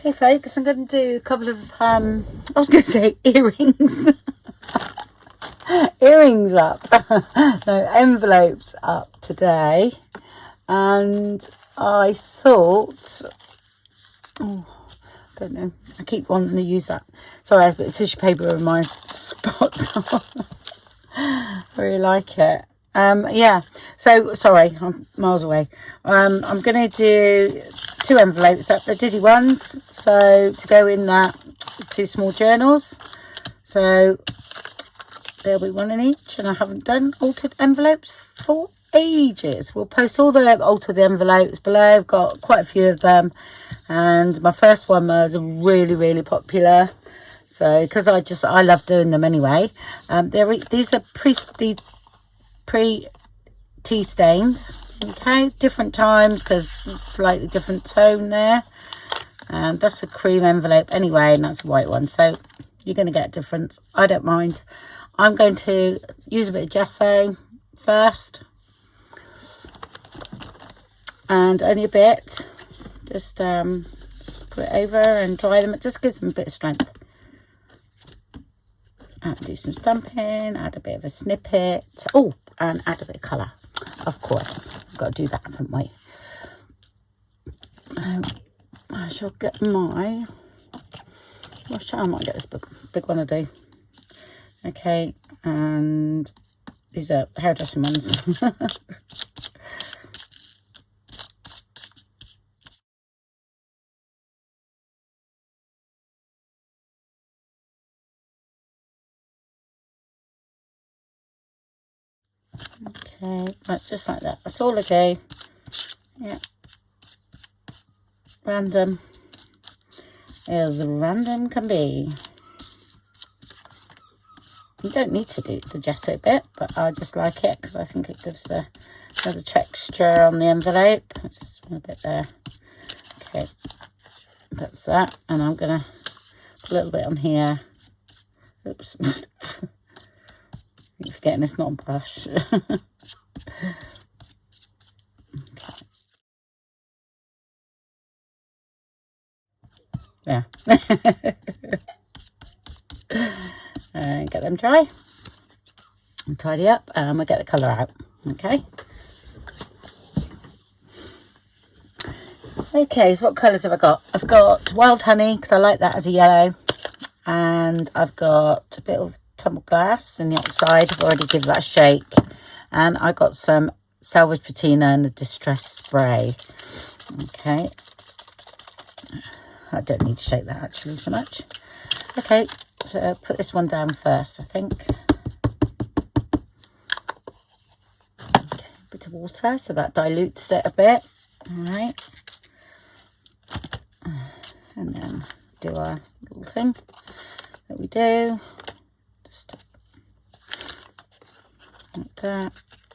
Okay, folks, I'm going to do a couple of, I was going to say earrings. Earrings up. No, envelopes up today. And I thought, oh, I don't know, I keep wanting to use that. Sorry, there's a bit of tissue paper in my spots on. I really like it. Yeah, so sorry, I'm miles away. I'm going to do 2 envelopes up, the Diddy ones, so to go in that 2 small journals. So there'll be 1 in each, and I haven't done altered envelopes for ages. We'll post all the altered envelopes below. I've got quite a few of them, and my first one was really popular. So because I love doing them anyway. These are pre tea stained, okay, different times because slightly different tone there, and that's a cream envelope anyway, and that's a white one, so you're going to get a difference. I don't mind. I'm going to use a bit of gesso first, and only a bit, just put it over and dry them. It just gives them a bit of strength. And do some stamping, add a bit of a snippet, oh, and add a bit of colour, of course. We've got to do that, haven't we? I shall get my, I might get this big one I do. Okay, and these are hairdressing ones. Okay, right, just like that. That's all I do. Yeah. Random. As random can be. You don't need to do the gesso bit, but I just like it because I think it gives another texture on the envelope. I just want a bit there. Okay, that's that. And I'm going to put a little bit on here. Oops. You're forgetting it's not a brush. Yeah. And get them dry and tidy up, and we'll get the colour out. Okay. Okay, so what colours have I got? I've got wild honey because I like that as a yellow, and I've got a bit of tumbled glass in the outside. I've already given that a shake, and I got some salvage patina and a distress spray. Okay, I don't need to shake that actually so much. Okay, so I'll put this one down first, I think. Okay, a bit of water so that dilutes it a bit. All right, and then do our little thing that we do, just like that,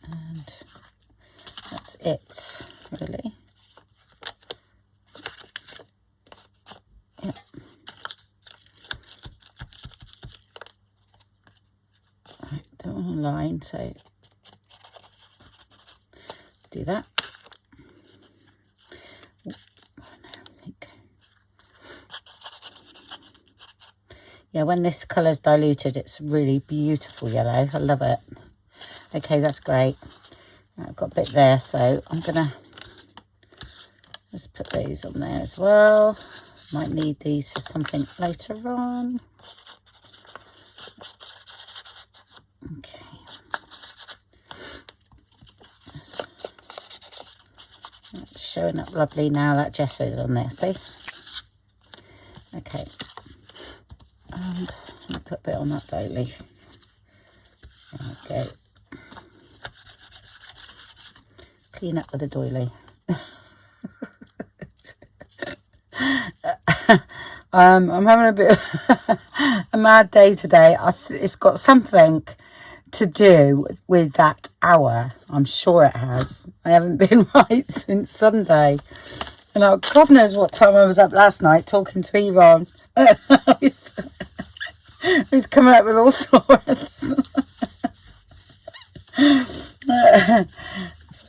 and that's it really. Yep. Right, don't want a line, so do that. Yeah, when this colour's diluted, it's really beautiful yellow. I love it. Okay, that's great. I've got a bit there, so I'm going to just put those on there as well. Might need these for something later on. Okay. That's showing up lovely now. That gesso's on there, see? Okay. And I'll put a bit on that doily. Okay. Clean up with the doily. I'm having a bit of a mad day today. It's got something to do with that hour. I'm sure it has. I haven't been right since Sunday. And God knows what time I was up last night talking to Yvonne. He's coming up with all sorts.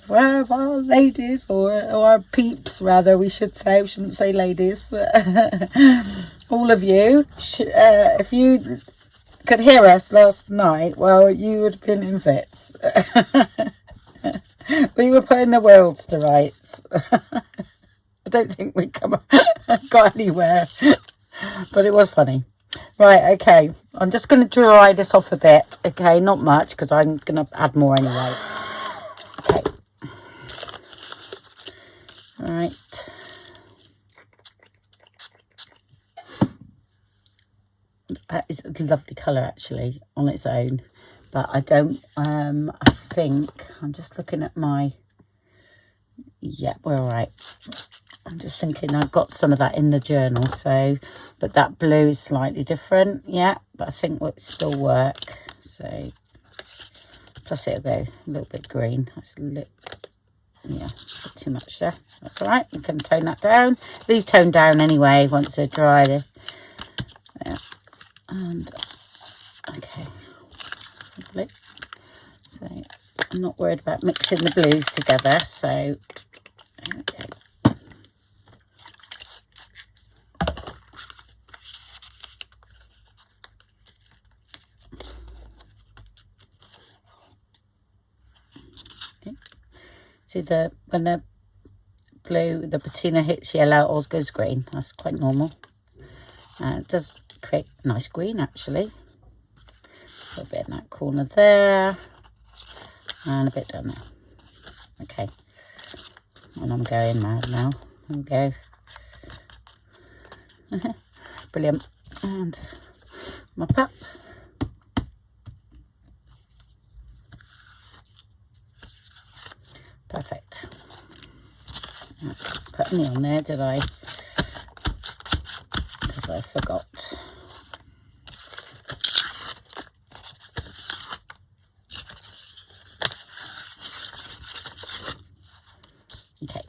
Where are our ladies, or our peeps rather, we should say. We shouldn't say ladies. All of you, if you could hear us last night, well, you would have been in fits. We were putting the worlds to rights. I don't think we got anywhere, but it was funny. Right, okay, I'm just going to dry this off a bit, okay, not much, because I'm going to add more anyway. Okay, all right. That is a lovely colour, actually, on its own, but I don't, I think, I'm just looking at my, yeah, we're all right. I'm just thinking I've got some of that in the journal, so, but that blue is slightly different, yeah, but I think it still work. So, plus it'll go a little bit green. That's a little, yeah, a bit too much there. That's all right, we can tone that down. These tone down anyway once they're dry. Yeah, and, okay, lovely. So, I'm not worried about mixing the blues together, so, there we go. See, when the blue, the patina hits yellow, it always goes green. That's quite normal. It does create a nice green, actually. A little bit in that corner there. And a bit down there. Okay. And I'm going mad now. There we go. Brilliant. And mop up. Perfect. Put any on there, did I? Because I forgot. Okay.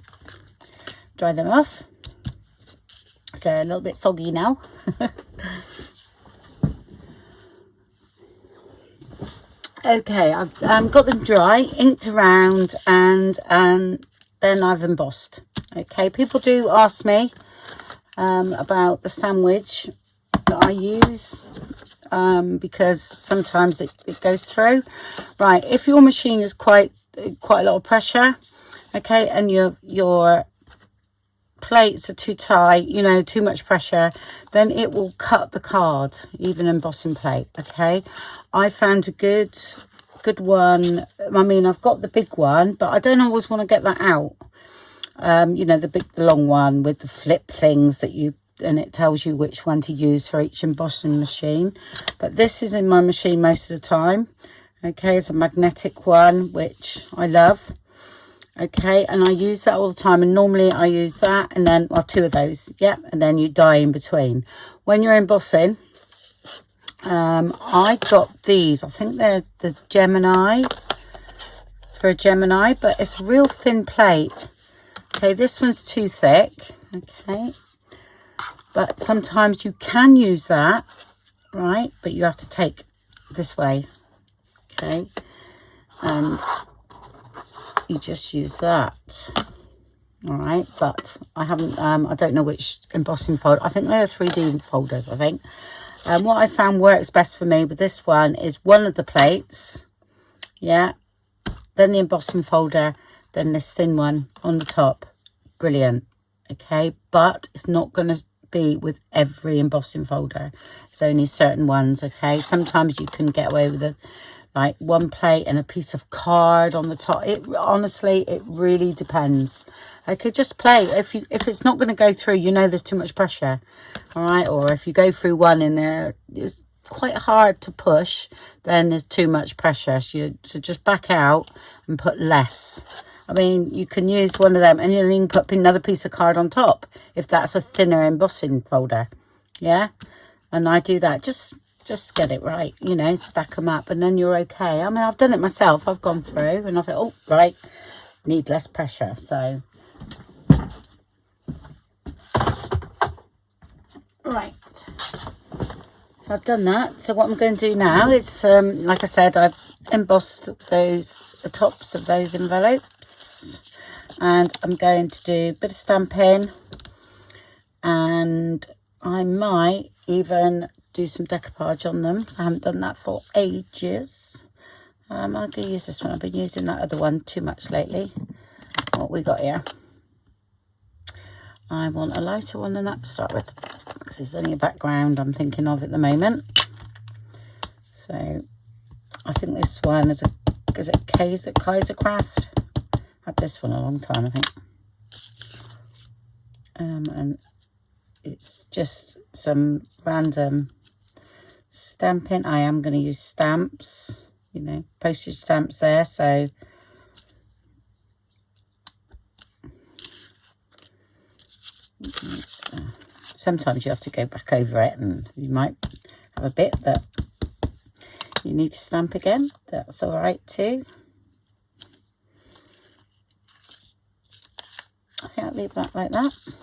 Dry them off. So a little bit soggy now. Okay, I've got them dry, inked around, and then I've embossed. Okay, people do ask me about the sandwich that I use because sometimes it goes through. Right, if your machine is quite a lot of pressure, okay, and your plates are too tight, you know, too much pressure, then it will cut the card, even embossing plate. Okay, I found a good one. I mean, I've got the big one, but I don't always want to get that out. You know, the long one with the flip things and it tells you which one to use for each embossing machine. But this is in my machine most of the time. Okay, it's a magnetic one, which I love. Okay, and I use that all the time, and normally I use that, and then, well, two of those, yep, and then you dye in between. When you're embossing, I got these, I think they're the Gemini, for a Gemini, but it's a real thin plate. Okay, this one's too thick, okay, but sometimes you can use that, right, but you have to take this way, okay, and you just use that. All right, but I haven't, I don't know which embossing folder. I think they're 3D folders, I think. What I found works best for me with this one is one of the plates, yeah, then the embossing folder, then this thin one on the top. Brilliant. Okay, but it's not going to be with every embossing folder. It's only certain ones. Okay, sometimes you can get away with like one plate and a piece of card on the top. It honestly, it really depends. Okay, just play. If it's not going to go through, you know there's too much pressure. All right, or if you go through one and it's quite hard to push, then there's too much pressure. So just back out and put less. I mean, you can use one of them and you can put another piece of card on top if that's a thinner embossing folder. Yeah, and I do that. Just get it right, you know, stack them up, and then you're okay. I mean, I've done it myself. I've gone through and I thought, oh, right, need less pressure. So, right. So I've done that. So what I'm going to do now is, like I said, I've embossed the tops of those envelopes. and I'm going to do a bit of stamping, and I might even do some decoupage on them. I haven't done that for ages. I'm going to use this one. I've been using that other one too much lately. What we got here? I want a lighter one than that to start with, because it's only a background I'm thinking of at the moment. So I think this one is it Kaiser Craft? Had this one a long time, I think. And it's just some random stamping. I am going to use stamps, you know, postage stamps there. So sometimes you have to go back over it, and you might have a bit that you need to stamp again. That's all right too. I think I'll leave that like that.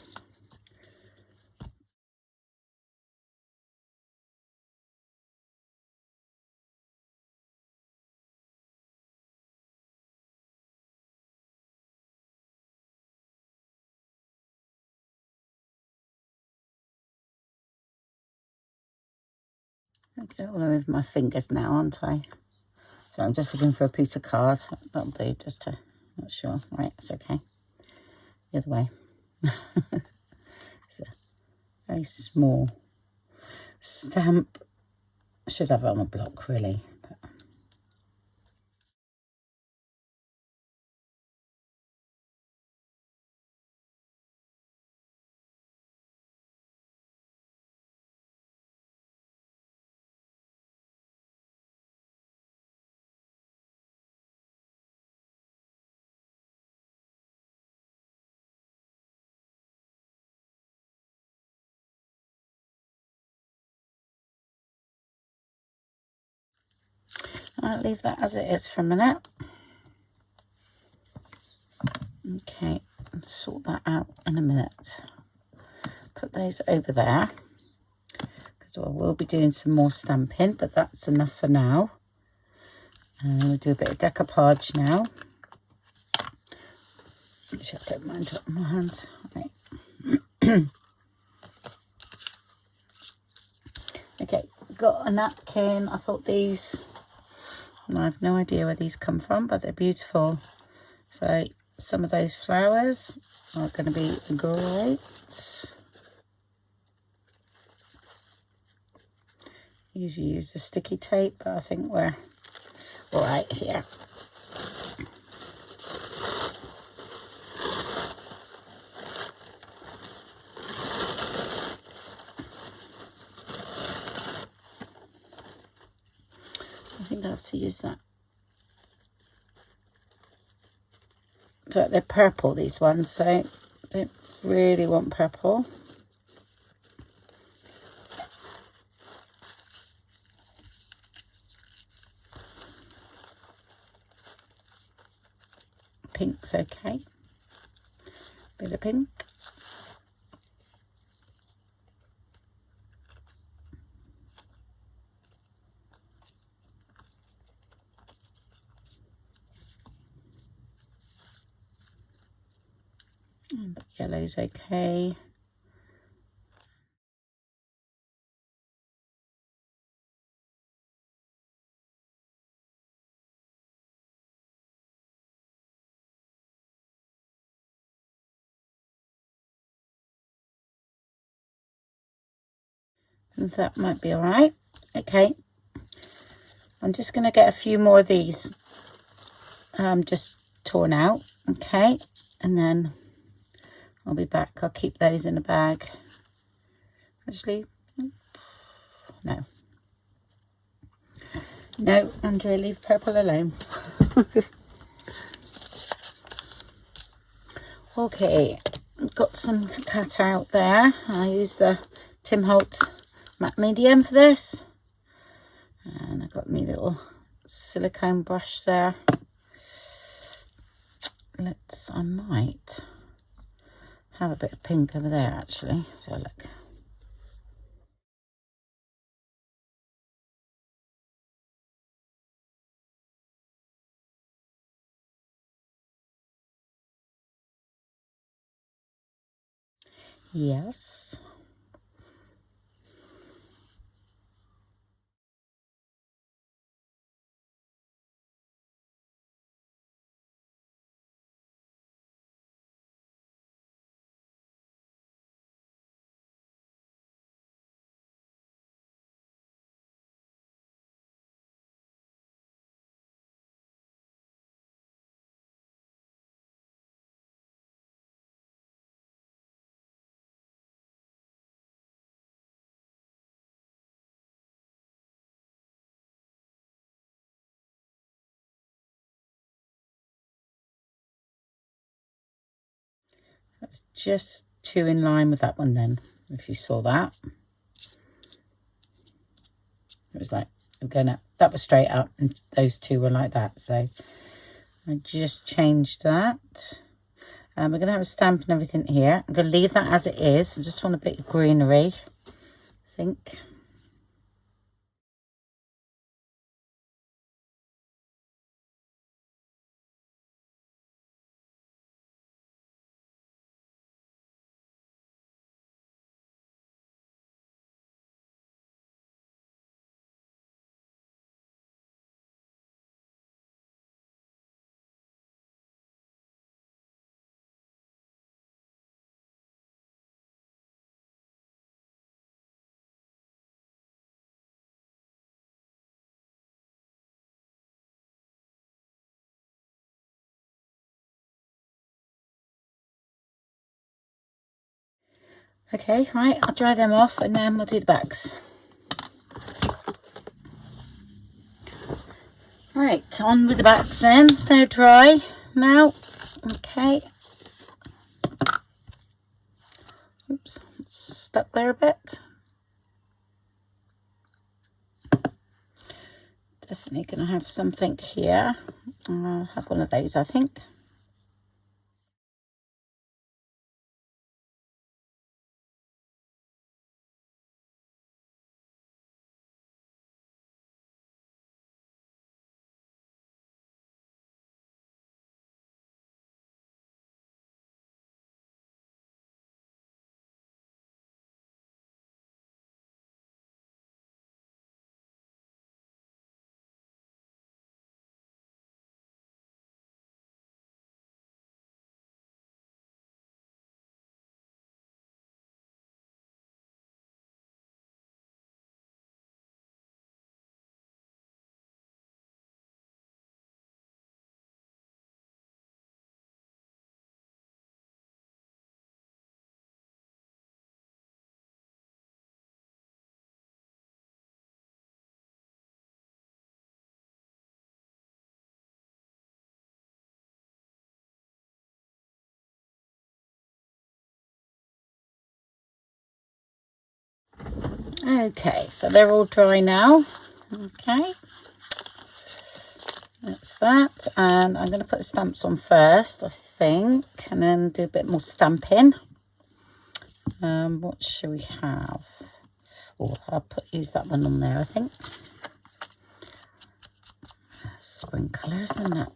Okay, all over my fingers now, aren't I? So I'm just looking for a piece of card. That'll do, just to, not sure. Right, it's okay. The other way. It's a very small stamp. I should have it on a block, really. But I'll leave that as it is for a minute. Okay, I'll sort that out in a minute. Put those over there, because I will be doing some more stamping, but that's enough for now. And we'll do a bit of decoupage now. Which I don't mind up my hands. Right. Okay, got a napkin. I thought these, I have no idea where these come from, but they're beautiful. So some of those flowers are going to be great. Usually use the sticky tape, but I think we're all right here. I think I have to use that. So they're purple, these ones, so I don't really want purple. Pink's okay. Bit of pink. And the yellow's okay. And that might be all right. Okay. I'm just going to get a few more of these just torn out. Okay. And then I'll be back. I'll keep those in a bag. Actually, no. No, Andrea, leave purple alone. Okay, got some cut out there. I use the Tim Holtz matte medium for this. And I've got my little silicone brush there. I might have a bit of pink over there actually. So look. Yes. That's just two in line with that one then, if you saw that. It was like, I'm going up, that was straight up, and those two were like that. So I just changed that. We're going to have a stamp and everything here. I'm going to leave that as it is. I just want a bit of greenery, I think. Okay, right, I'll dry them off and then we'll do the backs. Right, on with the backs then. They're dry now. Okay. Oops, stuck there a bit. Definitely going to have something here. I'll have one of those, I think. Okay, so they're all dry now. Okay, that's that. And I'm going to put the stamps on first, I think, and then do a bit more stamping. What should we have? Oh, use that one on there, I think. Spring colours, isn't it?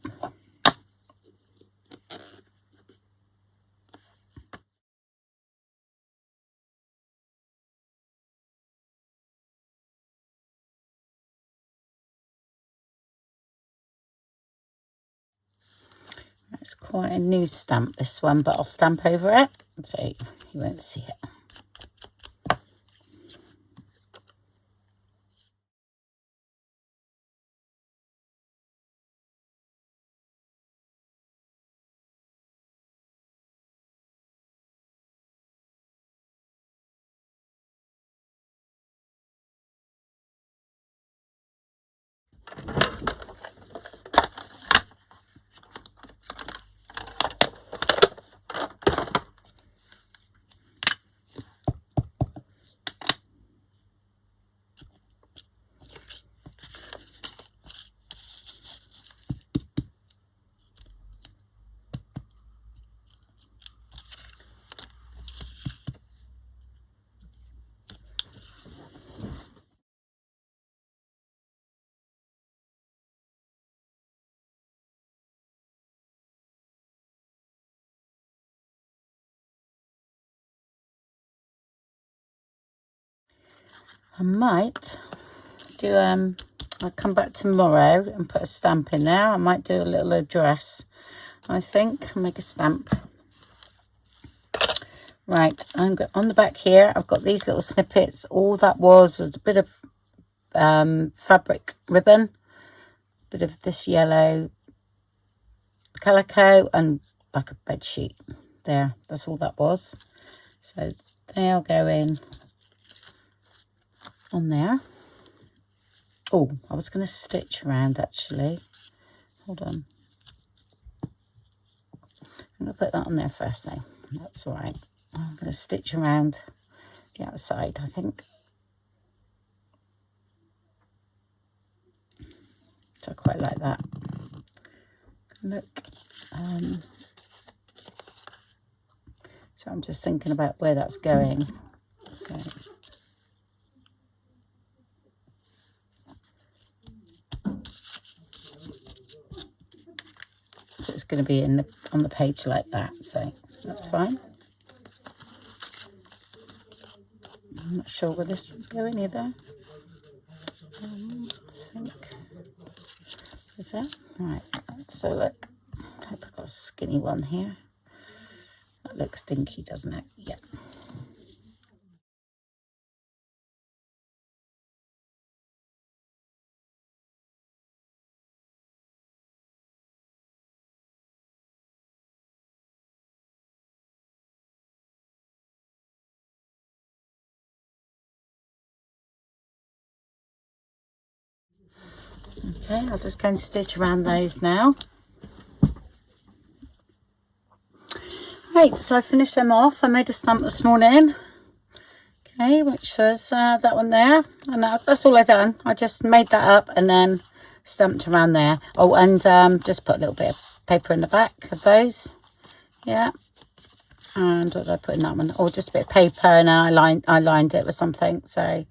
It's quite a new stamp, this one, but I'll stamp over it so you won't see it. I might do, I'll come back tomorrow and put a stamp in there. I might do a little address, I think. Make a stamp. Right, I'm on the back here. I've got these little snippets. All that was a bit of fabric ribbon, bit of this yellow calico, and like a bed sheet. There, that's all that was. So they'll go in on there. Oh, I was going to stitch around actually. Hold on. I'm going to put that on there first though. That's all right. I'm going to stitch around the outside, I think. So I quite like that. Look. So I'm just thinking about where that's going. So it's going to be on the page like that, so that's fine. I'm not sure where this one's going either. I think is that right? So look, I hope I've got a skinny one here. That looks dinky, doesn't it? Yeah. Okay, I'll just go and stitch around those now. Right, so I finished them off. I made a stamp this morning. Okay, which was that one there. And that's all I done. I just made that up and then stamped around there. Oh, and just put a little bit of paper in the back of those. Yeah. And what did I put in that one? Oh, just a bit of paper, and then I lined it with something. So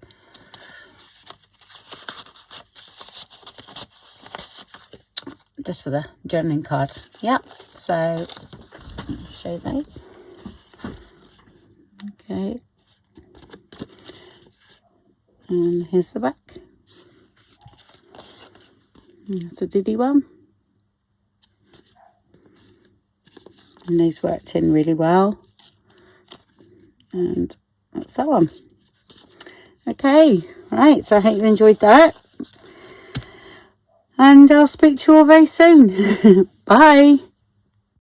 just for the journaling card. Yeah. So let me show those. Okay. And here's the back. That's a diddy one. And these worked in really well. And that's that one. Okay, right, so I hope you enjoyed that. And I'll speak to you all very soon. Bye.